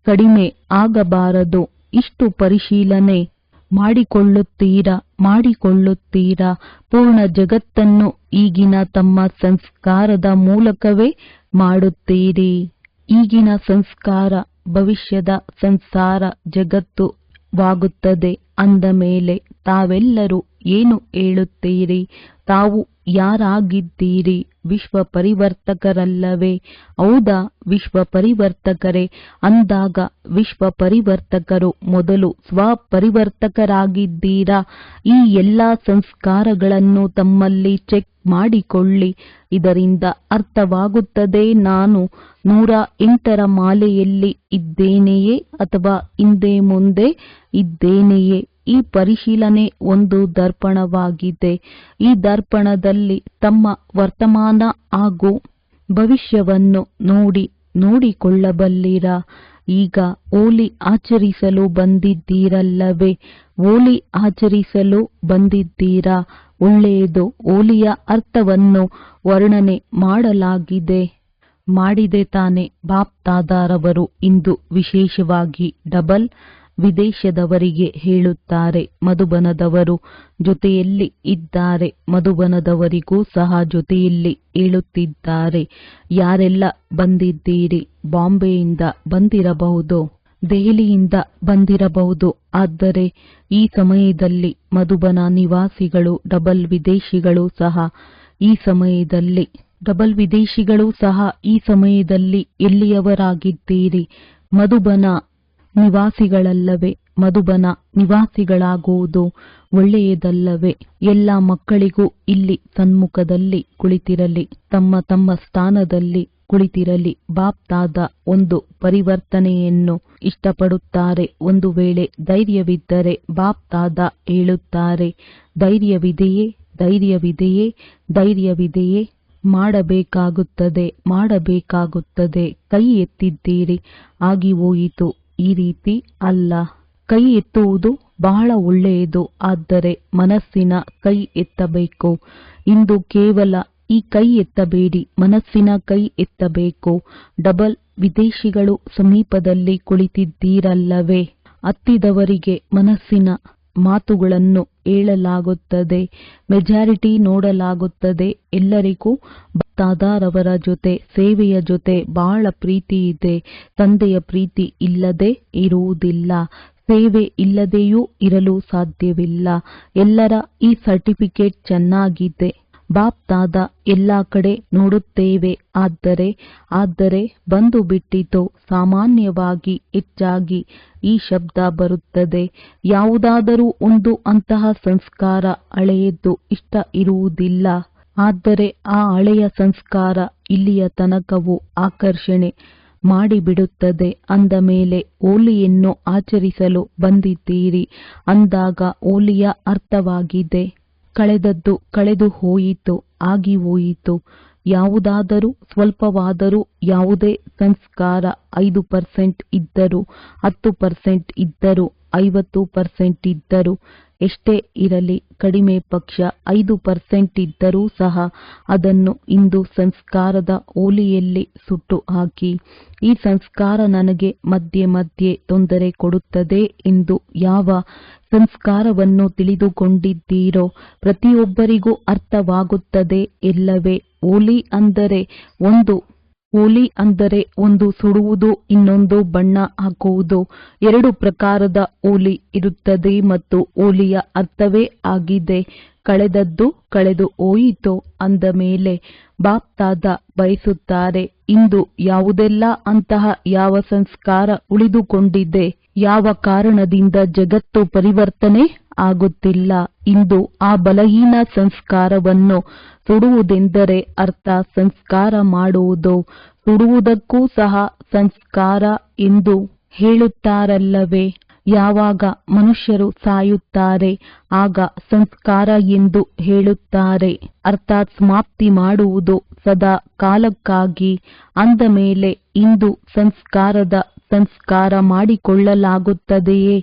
ಕಡಿಮೆ ಆಗಬಾರದು. ಇಷ್ಟು ಪರಿಶೀಲನೆ ಮಾಡಿಕೊಳ್ಳುತ್ತೀರಾ? ಪೂರ್ಣ ಜಗತ್ತನ್ನು ಈಗಿನ ತಮ್ಮ ಸಂಸ್ಕಾರದ ಮೂಲಕವೇ ಮಾಡುತ್ತೀರಿ. ಈಗಿನ ಸಂಸ್ಕಾರ ಭವಿಷ್ಯದ ಸಂಸಾರ ಜಗತ್ತು ವಾಗುತ್ತದೆ. ಅಂದ ಮೇಲೆ ತಾವೆಲ್ಲರೂ ಏನು ಹೇಳುತ್ತೀರಿ? ತಾವು ಯಾರಾಗಿದ್ದೀರಿ? ವಿಶ್ವ ಪರಿವರ್ತಕರಲ್ಲವೇ? ಹೌದಾ, ವಿಶ್ವ ಪರಿವರ್ತಕರೇ. ಅಂದಾಗ ವಿಶ್ವ ಪರಿವರ್ತಕರು ಮೊದಲು ಸ್ವಪರಿವರ್ತಕರಾಗಿದ್ದೀರಾ? ಈ ಎಲ್ಲ ಸಂಸ್ಕಾರಗಳನ್ನು ತಮ್ಮಲ್ಲಿ ಚೆಕ್ ಮಾಡಿಕೊಳ್ಳಿ. ಇದರಿಂದ ಅರ್ಥವಾಗುತ್ತದೆ, ನಾನು 108ರ ಮಾಲೆಯಲ್ಲಿ ಇದ್ದೇನೆಯೇ ಅಥವಾ ಹಿಂದೆ ಮುಂದೆ ಇದ್ದೇನೆಯೇ? ಈ ಪರಿಶೀಲನೆ ಒಂದು ದರ್ಪಣವಾಗಿದೆ. ಈ ದರ್ಪಣದಲ್ಲಿ ತಮ್ಮ ವರ್ತಮಾನ ಹಾಗೂ ಭವಿಷ್ಯವನ್ನು ನೋಡಿಕೊಳ್ಳಬಲ್ಲಿರಾ? ಈಗ ಹೋಲಿ ಆಚರಿಸಲು ಬಂದಿದ್ದೀರಲ್ಲವೇ? ಹೋಲಿ ಆಚರಿಸಲು ಬಂದಿದ್ದೀರಾ? ಒಳ್ಳೆಯದು. ಹೋಲಿಯ ಅರ್ಥವನ್ನು ವರ್ಣನೆ ಮಾಡಿದೆ ತಾನೆ ಬಾಪ್ ದಾದಾರವರು. ಇಂದು ವಿಶೇಷವಾಗಿ ಡಬಲ್ ವಿದೇಶದವರಿಗೆ ಹೇಳುತ್ತಾರೆ. ಮಧುಬನದವರು ಜೊತೆಯಲ್ಲಿ ಇದ್ದಾರೆ. ಮಧುಬನದವರಿಗೂ ಸಹ ಜೊತೆಯಲ್ಲಿ ಹೇಳುತ್ತಿದ್ದಾರೆ. ಯಾರೆಲ್ಲ ಬಂದಿದ್ದೀರಿ? ಬಾಂಬೆಯಿಂದ ಬಂದಿರಬಹುದು, ದೆಹಲಿಯಿಂದ ಬಂದಿರಬಹುದು. ಆದರೆ ಈ ಸಮಯದಲ್ಲಿ ಮಧುಬನ ನಿವಾಸಿಗಳು ಡಬಲ್ ವಿದೇಶಿಗಳು ಸಹ ಈ ಸಮಯದಲ್ಲಿ ಎಲ್ಲಿಯವರಾಗಿದ್ದೀರಿ? ಮಧುಬನ ನಿವಾಸಿಗಳಲ್ಲವೇ? ಮಧುಬನ ನಿವಾಸಿಗಳಾಗುವುದು ಒಳ್ಳೆಯದಲ್ಲವೇ? ಎಲ್ಲ ಮಕ್ಕಳಿಗೂ ಇಲ್ಲಿ ಸನ್ಮುಖದಲ್ಲಿ ಕುಳಿತಿರಲಿ, ತಮ್ಮ ತಮ್ಮ ಸ್ಥಾನದಲ್ಲಿ ಕುಳಿತಿರಲಿ. ಬಾಪ್ ದಾದಾ ಒಂದು ಪರಿವರ್ತನೆಯನ್ನು ಇಷ್ಟಪಡುತ್ತಾರೆ. ಒಂದು ವೇಳೆ ಧೈರ್ಯವಿದ್ದರೆ ಬಾಪ್ ದಾದಾ ಹೇಳುತ್ತಾರೆ, ಧೈರ್ಯವಿದೆಯೇ? ಧೈರ್ಯವಿದೆಯೇ? ಧೈರ್ಯವಿದೆಯೇ? ಮಾಡಬೇಕಾಗುತ್ತದೆ. ಕೈ ಎತ್ತಿದ್ದೀರಿ, ಆಗಿ ಹೋಯಿತು. ಈ ರೀತಿ ಅಲ್ಲ. ಕೈ ಎತ್ತುವುದು ಬಹಳ ಒಳ್ಳೆಯದು, ಆದರೆ ಮನಸ್ಸಿನ ಕೈ ಎತ್ತಬೇಕು. ಇಂದು ಕೇವಲ ಈ ಕೈ ಎತ್ತಬೇಡಿ, ಮನಸ್ಸಿನ ಕೈ ಎತ್ತಬೇಕು. ಡಬಲ್ ವಿದೇಶಿಗಳು ಸಮೀಪದಲ್ಲಿ ಕುಳಿತಿದ್ದೀರಲ್ಲವೇ? ಹತ್ತಿದವರಿಗೆ ಮನಸ್ಸಿನ ಮಾತುಗಳನ್ನು ಹೇಳಲಾಗುತ್ತದೆ, ಮೆಜಾರಿಟಿ ನೋಡಲಾಗುತ್ತದೆ. ಎಲ್ಲರಿಗೂ ದಾದಾರವರ ಜೊತೆ, ಸೇವೆಯ ಜೊತೆ ಬಹಳ ಪ್ರೀತಿ ಇದೆ. ತಂದೆಯ ಪ್ರೀತಿ ಇಲ್ಲದೆ ಇರುವುದಿಲ್ಲ, ಸೇವೆ ಇಲ್ಲದೆಯೂ ಇರಲು ಸಾಧ್ಯವಿಲ್ಲ. ಎಲ್ಲರ ಈ ಸರ್ಟಿಫಿಕೇಟ್ ಚೆನ್ನಾಗಿದೆ. ಬಾಪ್ ದಾದಾ ಎಲ್ಲ ಕಡೆ ನೋಡುತ್ತೇವೆ. ಆದರೆ ಬಂದು ಬಿಟ್ಟಿತು. ಸಾಮಾನ್ಯವಾಗಿ ಹೆಚ್ಚಾಗಿ ಈ ಶಬ್ದ ಬರುತ್ತದೆ. ಯಾವುದಾದರೂ ಒಂದು ಅಂತಹ ಸಂಸ್ಕಾರ ಹಳೆಯದ್ದು ಇಷ್ಟ ಇರುವುದಿಲ್ಲ. ಆದರೆ ಆ ಹಳೆಯ ಸಂಸ್ಕಾರ ಇಲ್ಲಿಯ ತನಕವೂ ಆಕರ್ಷಣೆ ಮಾಡಿಬಿಡುತ್ತದೆ. ಅಂದ ಮೇಲೆ ಹೋಲಿಯನ್ನು ಆಚರಿಸಲು ಬಂದಿದ್ದೀರಿ ಅಂದಾಗ ಹೋಲಿಯ ಅರ್ಥವಾಗಿದೆ. ಕಳೆದದ್ದು ಕಳೆದು ಹೋಯಿತು, ಆಗಿ ಹೋಯಿತು. ಯಾವುದಾದರೂ ಸ್ವಲ್ಪವಾದರೂ ಯಾವುದೇ ಸಂಸ್ಕಾರ 5% ಇದ್ದರೂ, 10% ಇದ್ದರೂ, 50% ಇದ್ದರೂ, ಎಷ್ಟೇ ಇರಲಿ, ಕಡಿಮೆ ಪಕ್ಷ 5% ಇದ್ದರೂ ಸಹ ಅದನ್ನು ಇಂದು ಸಂಸ್ಕಾರದ ಹೋಲಿಯಲ್ಲಿ ಸುಟ್ಟು ಹಾಕಿ. ಈ ಸಂಸ್ಕಾರ ನನಗೆ ಮಧ್ಯೆ ಮಧ್ಯೆ ತೊಂದರೆ ಕೊಡುತ್ತದೆ ಎಂದು ಯಾವ ಸಂಸ್ಕಾರವನ್ನು ತಿಳಿದುಕೊಂಡಿದ್ದೀರೋ ಪ್ರತಿಯೊಬ್ಬರಿಗೂ ಅರ್ಥವಾಗುತ್ತದೆ ಎಲ್ಲವೇ? ಹೋಲಿ ಅಂದರೆ ಒಂದು ಸುಡುವುದು, ಇನ್ನೊಂದು ಬಣ್ಣ ಹಾಕುವುದು. 2 ಪ್ರಕಾರದ ಹೋಲಿ ಇರುತ್ತದೆ ಮತ್ತು ಹೋಲಿಯ ಅರ್ಥವೇ ಆಗಿದೆ. ಕಳೆದದ್ದು ಕಳೆದು ಹೋಯಿತು ಅಂದ ಮೇಲೆ ಬಾಪ್ ದಾದಾ ಬಯಸುತ್ತಾರೆ, ಇಂದು ಯಾವುದೆಲ್ಲ ಅಂತಹ ಯಾವ ಸಂಸ್ಕಾರ ಉಳಿದುಕೊಂಡಿದೆ, ಯಾವ ಕಾರಣದಿಂದ ಜಗತ್ತು ಪರಿವರ್ತನೆ ಆಗುತ್ತಿಲ್ಲ, ಇಂದು ಆ ಬಲಹೀನ ಸಂಸ್ಕಾರವನ್ನು ಸುಡುವುದೆಂದರೆ ಅರ್ಥ ಸಂಸ್ಕಾರ ಮಾಡುವುದು. ಸುಡುವುದಕ್ಕೂ ಸಹ ಸಂಸ್ಕಾರ ಎಂದು ಹೇಳುತ್ತಾರಲ್ಲವೇ? ಯಾವಾಗ ಮನುಷ್ಯರು ಸಾಯುತ್ತಾರೆ ಆಗ ಸಂಸ್ಕಾರ ಎಂದು ಹೇಳುತ್ತಾರೆ. ಅರ್ಥಾತ್ ಸಮಾಪ್ತಿ ಮಾಡುವುದು ಸದಾ ಕಾಲಕ್ಕಾಗಿ. ಅಂದ ಮೇಲೆ ಇಂದು ಸಂಸ್ಕಾರ ಮಾಡಿಕೊಳ್ಳಲಾಗುತ್ತದೆಯೇ?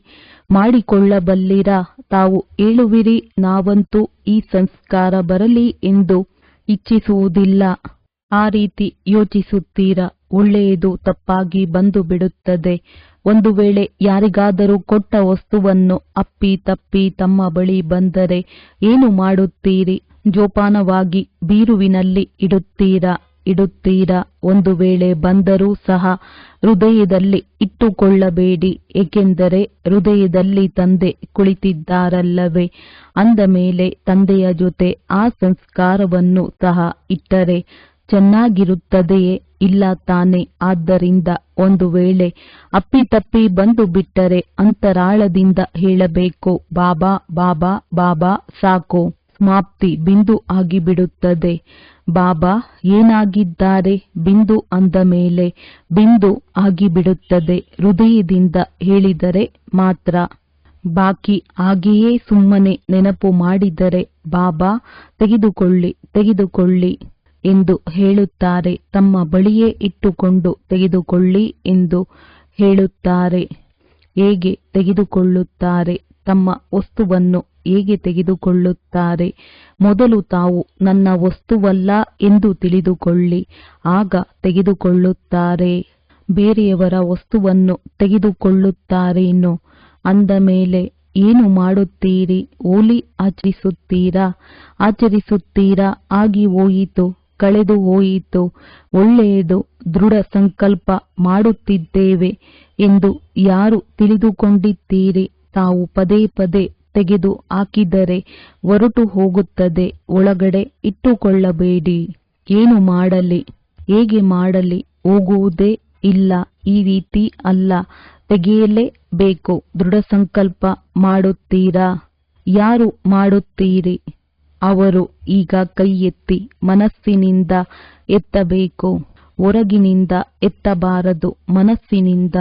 ಮಾಡಿಕೊಳ್ಳಬಲ್ಲಿರಾ? ತಾವು ಹೇಳುವಿರಿ, ನಾವಂತೂ ಈ ಸಂಸ್ಕಾರ ಬರಲಿ ಎಂದು ಇಚ್ಛಿಸುವುದಿಲ್ಲ. ಆ ರೀತಿ ಯೋಚಿಸುತ್ತೀರಾ? ಒಳ್ಳೆಯದು. ತಪ್ಪಾಗಿ ಬಂದು ಬಿಡುತ್ತದೆ. ಒಂದು ವೇಳೆ ಯಾರಿಗಾದರೂ ಕೊಟ್ಟ ವಸ್ತುವನ್ನು ಅಪ್ಪಿ ತಪ್ಪಿ ತಮ್ಮ ಬಳಿ ಬಂದರೆ ಏನು ಮಾಡುತ್ತೀರಿ? ಜೋಪಾನವಾಗಿ ಬೀರುವಿನಲ್ಲಿ ಇಡುತ್ತೀರಾ? ಇಡುತ್ತೀರಾ. ಒಂದು ವೇಳೆ ಬಂದರೂ ಸಹ ಹೃದಯದಲ್ಲಿ ಇಟ್ಟುಕೊಳ್ಳಬೇಡಿ, ಏಕೆಂದರೆ ಹೃದಯದಲ್ಲಿ ತಂದೆ ಕುಳಿತಿದ್ದಾರಲ್ಲವೇ. ಅಂದ ಮೇಲೆ ತಂದೆಯ ಜೊತೆ ಆ ಸಂಸ್ಕಾರವನ್ನು ಸಹ ಇಟ್ಟರೆ ಚೆನ್ನಾಗಿರುತ್ತದೆಯೇ? ಇಲ್ಲ ತಾನೆ. ಆದ್ದರಿಂದ ಒಂದು ವೇಳೆ ಅಪ್ಪಿತಪ್ಪಿ ಬಂದು ಬಿಟ್ಟರೆ ಅಂತರಾಳದಿಂದ ಹೇಳಬೇಕು, ಬಾಬಾ ಬಾಬಾ ಬಾಬಾ, ಸಾಕು, ಸಮಾಪ್ತಿ, ಬಿಂದು ಆಗಿಬಿಡುತ್ತದೆ. ಬಾಬಾ ಏನಾಗಿದ್ದಾರೆ? ಬಿಂದು ಅಂದ ಮೇಲೆ ಬಿಂದು ಆಗಿಬಿಡುತ್ತದೆ. ಹೃದಯದಿಂದ ಹೇಳಿದರೆ ಮಾತ್ರ. ಬಾಕಿ ಹಾಗೆಯೇ ಸುಮ್ಮನೆ ನೆನಪು ಮಾಡಿದರೆ ಬಾಬಾ ತೆಗೆದುಕೊಳ್ಳಿ ತೆಗೆದುಕೊಳ್ಳಿ ಎಂದು ಹೇಳುತ್ತಾರೆ. ತಮ್ಮ ಬಳಿಯೇ ಇಟ್ಟುಕೊಂಡು ತೆಗೆದುಕೊಳ್ಳಿ ಎಂದು ಹೇಳುತ್ತಾರೆ. ಹೇಗೆ ತೆಗೆದುಕೊಳ್ಳುತ್ತಾರೆ? ತಮ್ಮ ವಸ್ತುವನ್ನು ಹೇಗೆ ತೆಗೆದುಕೊಳ್ಳುತ್ತಾರೆ? ಮೊದಲು ತಾವು ನನ್ನ ವಸ್ತುವಲ್ಲ ಎಂದು ತಿಳಿದುಕೊಳ್ಳಿ, ಆಗ ತೆಗೆದುಕೊಳ್ಳುತ್ತಾರೆ. ಬೇರೆಯವರ ವಸ್ತುವನ್ನು ತೆಗೆದುಕೊಳ್ಳುತ್ತಾರೇನೋ? ಅಂದ ಮೇಲೆ ಏನು ಮಾಡುತ್ತೀರಿ? ಹೋಲಿ ಆಚರಿಸುತ್ತೀರಾ? ಆಚರಿಸುತ್ತೀರಾ? ಆಗಿ ಹೋಯಿತು, ಕಳೆದು ಹೋಯಿತು. ಒಳ್ಳೆಯದು, ದೃಢ ಸಂಕಲ್ಪ ಮಾಡುತ್ತಿದ್ದೇವೆ ಎಂದು ಯಾರು ತಿಳಿದುಕೊಂಡಿದ್ದೀರಿ? ತಾವು ಪದೇ ಪದೇ ತೆಗೆದು ಹಾಕಿದರೆ ಹೊರಟು ಹೋಗುತ್ತದೆ. ಒಳಗಡೆ ಇಟ್ಟುಕೊಳ್ಳಬೇಡಿ. ಏನು ಮಾಡಲಿ? ಹೇಗೆ ಮಾಡಲಿ? ಹೋಗುವುದೇ ಇಲ್ಲ. ಈ ರೀತಿ ಅಲ್ಲ, ತೆಗೆಯಲೇಬೇಕು. ದೃಢ ಸಂಕಲ್ಪ ಮಾಡುತ್ತೀರಾ? ಯಾರು ಮಾಡುತ್ತೀರಿ? ಅವರು ಈಗ ಕೈ ಎತ್ತಿ ಮನಸ್ಸಿನಿಂದ ಎತ್ತಬೇಕು, ಹೊರಗಿನಿಂದ ಎತ್ತಬಾರದು, ಮನಸ್ಸಿನಿಂದ.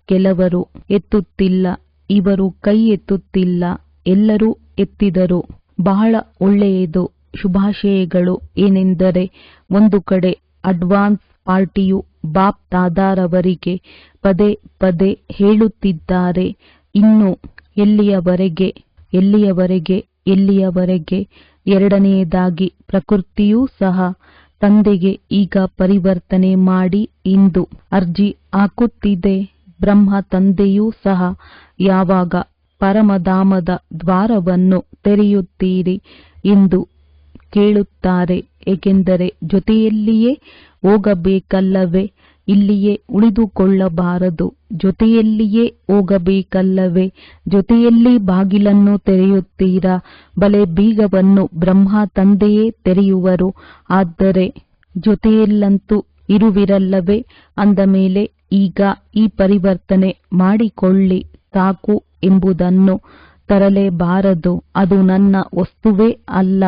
ಕೆಲವರು ಎತ್ತುತ್ತಿಲ್ಲ, ಇವರು ಕೈ ಎತ್ತುತ್ತಿಲ್ಲ, ಎಲ್ಲರೂ ಎತ್ತಿದರು. ಬಹಳ ಒಳ್ಳೆಯದು. ಶುಭಾಶಯಗಳು. ಏನೆಂದರೆ, ಒಂದು ಕಡೆ ಅಡ್ವಾನ್ಸ್ ಪಾರ್ಟಿಯು ಬಾಪ್ ದಾದಾರವರಿಗೆ ಪದೇ ಪದೇ ಹೇಳುತ್ತಿದ್ದಾರೆ, ಇನ್ನು ಎಲ್ಲಿಯವರೆಗೆ ಎಲ್ಲಿಯವರೆಗೆ ಎಲ್ಲಿಯವರೆಗೆ. ಎರಡನೆಯದಾಗಿ ಪ್ರಕೃತಿಯೂ ಸಹ ತಂದೆಗೆ ಈಗ ಪರಿವರ್ತನೆ ಮಾಡಿ ಇಂದು ಅರ್ಜಿ ಹಾಕುತ್ತಿದೆ. ಬ್ರಹ್ಮ ತಂದೆಯೂ ಸಹ ಯಾವಾಗ ಪರಮಧಾಮದ ದ್ವಾರವನ್ನು ತೆರೆಯುತ್ತೀರಿ ಎಂದು ಕೇಳುತ್ತಾರೆ. ಏಕೆಂದರೆ ಜೊತೆಯಲ್ಲಿಯೇ ಹೋಗಬೇಕಲ್ಲವೇ? ಇಲ್ಲಿಯೇ ಉಳಿದುಕೊಳ್ಳಬಾರದು, ಜೊತೆಯಲ್ಲಿಯೇ ಹೋಗಬೇಕಲ್ಲವೇ? ಜೊತೆಯಲ್ಲಿ ಬಾಗಿಲನ್ನು ತೆರೆಯುತ್ತೀರಾ? ಬಲೆ, ಬೀಗವನ್ನು ಬ್ರಹ್ಮ ತಂದೆಯೇ ತೆರೆಯುವರು. ಆದರೆ ಜೊತೆಯಲ್ಲಂತೂ ಇರುವಿರಲ್ಲವೇ? ಅಂದ ಮೇಲೆ ಈಗ ಈ ಪರಿವರ್ತನೆ ಮಾಡಿಕೊಳ್ಳಿ. ಸಾಕು ಎಂಬುದನ್ನು ತರಲೇಬಾರದು. ಅದು ನನ್ನ ವಸ್ತುವೇ ಅಲ್ಲ.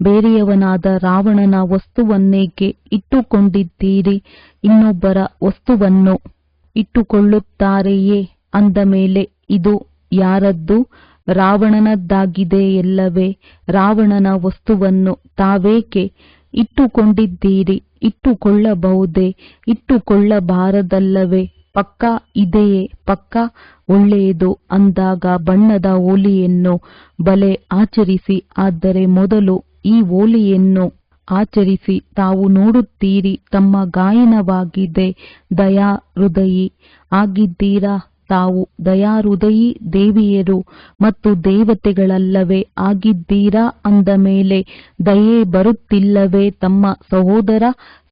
ಬೇರೆಯವನಾದ ರಾವಣನ ವಸ್ತುವನ್ನೇಕೆ ಇಟ್ಟುಕೊಂಡಿದ್ದೀರಿ? ಇನ್ನೊಬ್ಬರ ವಸ್ತುವನ್ನು ಇಟ್ಟುಕೊಳ್ಳುತ್ತಾರೆಯೇ? ಅಂದ ಮೇಲೆ ಇದು ಯಾರದ್ದು? ರಾವಣನದ್ದಾಗಿದೆಯಲ್ಲವೇ? ರಾವಣನ ವಸ್ತುವನ್ನು ತಾವೇಕೆ ಇಟ್ಟುಕೊಂಡಿದ್ದೀರಿ? ಇಟ್ಟುಕೊಳ್ಳಬಹುದೇ? ಇಟ್ಟುಕೊಳ್ಳಬಾರದಲ್ಲವೇ? ಪಕ್ಕಾ ಇದೆಯೇ? ಪಕ್ಕಾ? ಒಳ್ಳೆಯದು. ಅಂದಾಗ ಬಣ್ಣದ ಹೋಲಿಯನ್ನು ಬಲೆ ಆಚರಿಸಿ. ಆದರೆ ಮೊದಲು ಈ ಹೋಲಿಯನ್ನು ಆಚರಿಸಿ. ತಾವು ನೋಡುತ್ತೀರಿ, ತಮ್ಮ ಗಾಯನವಾಗಿದೆ, ದಯಾ ಹೃದಯಿ ಆಗಿದ್ದೀರಾ? ತಾವು ದಯಾಹೃದಯಿ ದೇವಿಯರು ಮತ್ತು ದೇವತೆಗಳಲ್ಲವೇ ಆಗಿದ್ದೀರಾ? ಅಂದ ಮೇಲೆ ದಯೆ ಬರುತ್ತಿಲ್ಲವೇ? ತಮ್ಮ ಸಹೋದರ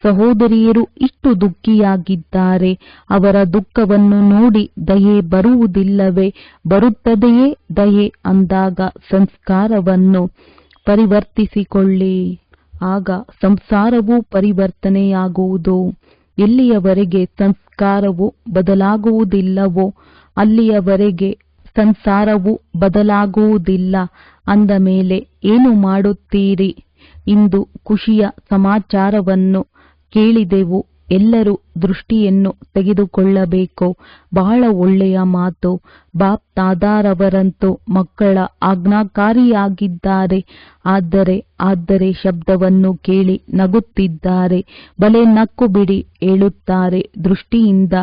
ಸಹೋದರಿಯರು ಇಷ್ಟು ದುಃಖಿಯಾಗಿದ್ದಾರೆ, ಅವರ ದುಃಖವನ್ನು ನೋಡಿ ದಯೆ ಬರುವುದಿಲ್ಲವೇ? ಬರುತ್ತದೆಯೇ ದಯೆ? ಅಂದಾಗ ಸಂಸ್ಕಾರವನ್ನು ಪರಿವರ್ತಿಸಿಕೊಳ್ಳಿ. ಆಗ ಸಂಸಾರವೂ ಪರಿವರ್ತನೆಯಾಗುವುದು. ಎಲ್ಲಿಯವರೆಗೆ ಸಂಸ್ಕಾರವು ಬದಲಾಗುವುದಿಲ್ಲವೋ ಅಲ್ಲಿಯವರೆಗೆ ಸಂಸಾರವು ಬದಲಾಗುವುದಿಲ್ಲ. ಅಂದ ಮೇಲೆ ಏನು ಮಾಡುತ್ತೀರಿ? ಇಂದು ಖುಷಿಯ ಸಮಾಚಾರವನ್ನು ಕೇಳಿದೆವು. ಎಲ್ಲರೂ ದೃಷ್ಟಿಯನ್ನು ತೆಗೆದುಕೊಳ್ಳಬೇಕು. ಬಹಳ ಒಳ್ಳೆಯ ಮಾತು. ಬಾಪ್ ದಾದಾರವರಂತೂ ಮಕ್ಕಳ ಆಜ್ಞಾಕಾರಿಯಾಗಿದ್ದಾರೆ. ಆದರೆ ಶಬ್ದವನ್ನು ಕೇಳಿ ನಗುತ್ತಿದ್ದಾರೆ. ಬಲೆ, ನಕ್ಕು ಬಿಡಿ ಹೇಳುತ್ತಾರೆ. ದೃಷ್ಟಿಯಿಂದ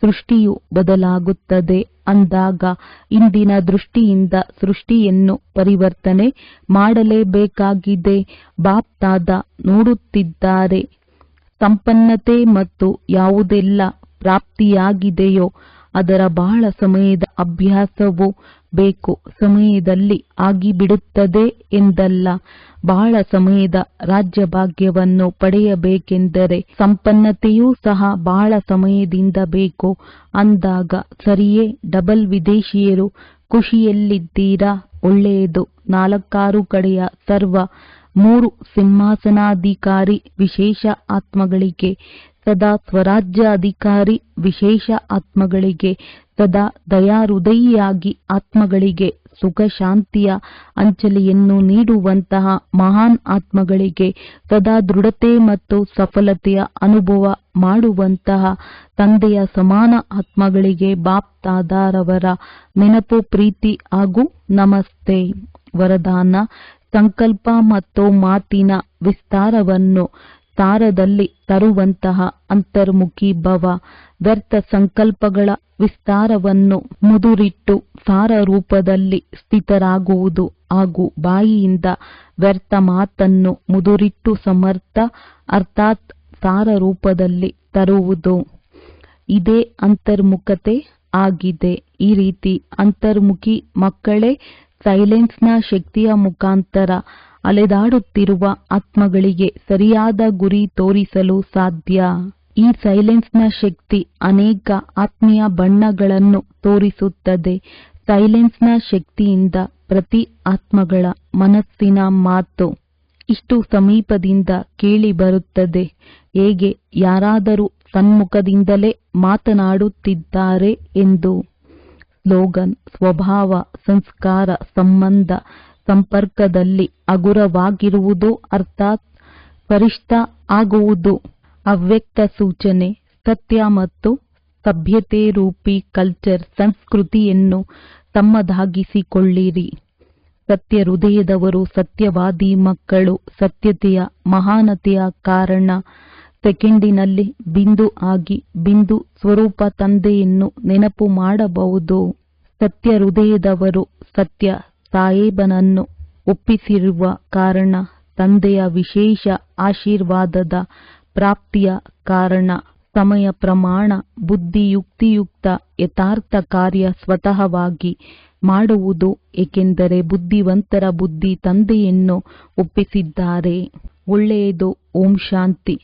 ಸೃಷ್ಟಿಯು ಬದಲಾಗುತ್ತದೆ. ಅಂದಾಗ ಇಂದಿನ ದೃಷ್ಟಿಯಿಂದ ಸೃಷ್ಟಿಯನ್ನು ಪರಿವರ್ತನೆ ಮಾಡಲೇಬೇಕಾಗಿದೆ. ಬಾಪ್ ದಾದಾ ನೋಡುತ್ತಿದ್ದಾರೆ. ಸಂಪನ್ನತೆ ಮತ್ತು ಯಾವುದೆಲ್ಲ ಪ್ರಾಪ್ತಿಯಾಗಿದೆಯೋ ಅದರ ಬಹಳ ಸಮಯದ ಅಭ್ಯಾಸವೂ ಬೇಕು. ಸಮಯದಲ್ಲಿ ಆಗಿಬಿಡುತ್ತದೆ ಎಂದಲ್ಲ, ಬಹಳ ಸಮಯದ ರಾಜ್ಯಭಾಗ್ಯವನ್ನು ಪಡೆಯಬೇಕೆಂದರೆ ಸಂಪನ್ನತೆಯೂ ಸಹ ಬಹಳ ಸಮಯದಿಂದ ಬೇಕು ಅಂದಾಗ ಸರಿಯೇ. ಡಬಲ್ ವಿದೇಶಿಯರು ಖುಷಿಯಲ್ಲಿದ್ದೀರಾ? ಒಳ್ಳೆಯದು. 4 ಕಡೆಯ ಸರ್ವ 3 ಸಿಂಹಾಸನಾಧಿಕಾರಿ ವಿಶೇಷ ಆತ್ಮಗಳಿಗೆ, ಸದಾ ಸ್ವರಾಜ್ಯ ಅಧಿಕಾರಿ ವಿಶೇಷ ಆತ್ಮಗಳಿಗೆ, ಸದಾ ದಯಾಹೃದಯಿಯಾಗಿ ಆತ್ಮಗಳಿಗೆ, ಸುಖ ಶಾಂತಿಯ ಅಂಚಲೆಯನ್ನು ನೀಡುವಂತಹ ಮಹಾನ್ ಆತ್ಮಗಳಿಗೆ, ಸದಾ ದೃಢತೆ ಮತ್ತು ಸಫಲತೆಯ ಅನುಭವ ಮಾಡುವಂತಹ ತಂದೆಯ ಸಮಾನ ಆತ್ಮಗಳಿಗೆ ಬಾಪ್ ದಾದಾರವರ ನೆನಪು, ಪ್ರೀತಿ ಹಾಗೂ ನಮಸ್ತೆ. ವರದಾನ: ಸಂಕಲ್ಪ ಮತ್ತು ಮಾತಿನ ವಿಸ್ತಾರವನ್ನು ಸಾರದಲ್ಲಿ ತರುವಂತಹ ಅಂತರ್ಮುಖಿ ಭವ. ವ್ಯರ್ಥ ಸಂಕಲ್ಪಗಳ ವಿಸ್ತಾರವನ್ನು ಮುದುರಿಟ್ಟು ಸಾರ ರೂಪದಲ್ಲಿ ಸ್ಥಿತರಾಗುವುದು ಹಾಗೂ ಬಾಯಿಯಿಂದ ವ್ಯರ್ಥ ಮಾತನ್ನು ಮುದುರಿಟ್ಟು ಸಮರ್ಥ ಅರ್ಥಾತ್ ಸಾರ ರೂಪದಲ್ಲಿ ತರುವುದು. ಇದೇ ಅಂತರ್ಮುಖತೆ ಆಗಿದೆ. ಈ ರೀತಿ ಅಂತರ್ಮುಖಿ ಮಕ್ಕಳೇ ಸೈಲೆನ್ಸ್ನ ಶಕ್ತಿಯ ಮುಖಾಂತರ ಅಲೆದಾಡುತ್ತಿರುವ ಆತ್ಮಗಳಿಗೆ ಸರಿಯಾದ ಗುರಿ ತೋರಿಸಲು ಸಾಧ್ಯ. ಈ ಸೈಲೆನ್ಸ್ನ ಶಕ್ತಿ ಅನೇಕ ಆತ್ಮೀಯ ಬಣ್ಣಗಳನ್ನು ತೋರಿಸುತ್ತದೆ. ಸೈಲೆನ್ಸ್ನ ಶಕ್ತಿಯಿಂದ ಪ್ರತಿ ಆತ್ಮಗಳ ಮನಸ್ಸಿನ ಮಾತು ಇಷ್ಟು ಸಮೀಪದಿಂದ ಕೇಳಿ ಬರುತ್ತದೆ. ಹೇಗೆ ಯಾರಾದರೂ ಸನ್ಮುಖದಿಂದಲೇ ಮಾತನಾಡುತ್ತಿದ್ದಾರೆ ಎಂದು. ಸ್ಲೋಗನ್: ಸ್ವಭಾವ, ಸಂಸ್ಕಾರ, ಸಂಬಂಧ, ಸಂಪರ್ಕದಲ್ಲಿ ಹಗುರವಾಗಿರುವುದು ಅರ್ಥಾತ್ ಫರಿಷ್ಠ ಆಗುವುದು. ಅವ್ಯಕ್ತ ಸೂಚನೆ: ಸತ್ಯ ಮತ್ತು ಸಭ್ಯತೆ ರೂಪಿ ಕಲ್ಚರ್ ಸಂಸ್ಕೃತಿಯನ್ನು ತಮ್ಮದಾಗಿಸಿಕೊಳ್ಳಿರಿ. ಸತ್ಯ ಹೃದಯದವರು ಸತ್ಯವಾದಿ ಮಕ್ಕಳು ಸತ್ಯತೆಯ ಮಹಾನತೆಯ ಕಾರಣ ಸೆಕೆಂಡಿನಲ್ಲಿ ಬಿಂದು ಆಗಿ ಬಿಂದು ಸ್ವರೂಪ ತಂದೆಯನ್ನು ನೆನಪು ಮಾಡಬಹುದು. ಸತ್ಯ ಹೃದಯದವರು ಸತ್ಯ ಸಾಹೇಬನನ್ನು ಒಪ್ಪಿಸಿರುವ ಕಾರಣ ತಂದೆಯ ವಿಶೇಷ ಆಶೀರ್ವಾದದ ಪ್ರಾಪ್ತಿಯ ಕಾರಣ ಸಮಯ ಪ್ರಮಾಣ ಬುದ್ಧಿಯುಕ್ತಿಯುಕ್ತ ಯಥಾರ್ಥ ಕಾರ್ಯ ಸ್ವತಃವಾಗಿ ಮಾಡುವುದು. ಏಕೆಂದರೆ ಬುದ್ಧಿವಂತರ ಬುದ್ಧಿ ತಂದೆಯನ್ನು ಒಪ್ಪಿಸಿದ್ದಾರೆ. ಒಳ್ಳೆಯದು. ಓಂ ಶಾಂತಿ.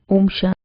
ಓಂ ಶಾಂತಿ.